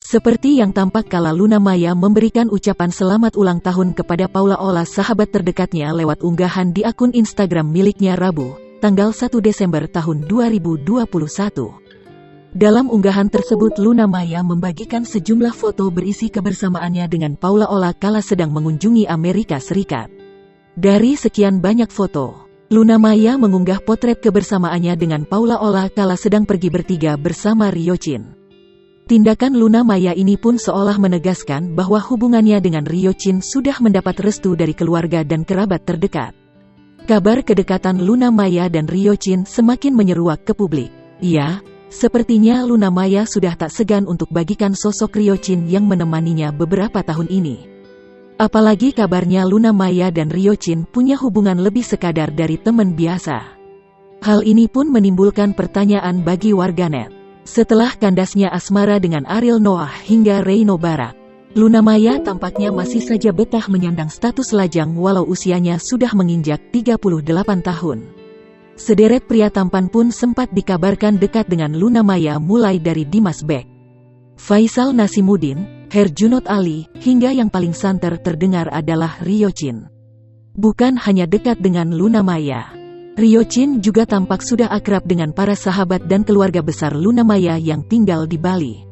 Seperti yang tampak kala Luna Maya memberikan ucapan selamat ulang tahun kepada Paula Ola, sahabat terdekatnya, lewat unggahan di akun Instagram miliknya Rabu, tanggal 1 Desember tahun 2021. Dalam unggahan tersebut, Luna Maya membagikan sejumlah foto berisi kebersamaannya dengan Paula Ola kala sedang mengunjungi Amerika Serikat. Dari sekian banyak foto, Luna Maya mengunggah potret kebersamaannya dengan Paula Ola kala sedang pergi bertiga bersama Ryochin. Tindakan Luna Maya ini pun seolah menegaskan bahwa hubungannya dengan Ryochin sudah mendapat restu dari keluarga dan kerabat terdekat. Kabar kedekatan Luna Maya dan Ryochin semakin menyeruak ke publik. Ya, sepertinya Luna Maya sudah tak segan untuk bagikan sosok Ryochin yang menemaninya beberapa tahun ini. Apalagi kabarnya Luna Maya dan Ryochin punya hubungan lebih sekadar dari teman biasa. Hal ini pun menimbulkan pertanyaan bagi warganet. Setelah kandasnya asmara dengan Ariel Noah hingga Rey Nobarak, Luna Maya tampaknya masih saja betah menyandang status lajang walau usianya sudah menginjak 38 tahun. Sederet pria tampan pun sempat dikabarkan dekat dengan Luna Maya, mulai dari Dimas Beck, Faisal Nasimuddin, Herjunot Ali, hingga yang paling santer terdengar adalah Ryochin. Bukan hanya dekat dengan Luna Maya, Ryochin juga tampak sudah akrab dengan para sahabat dan keluarga besar Luna Maya yang tinggal di Bali.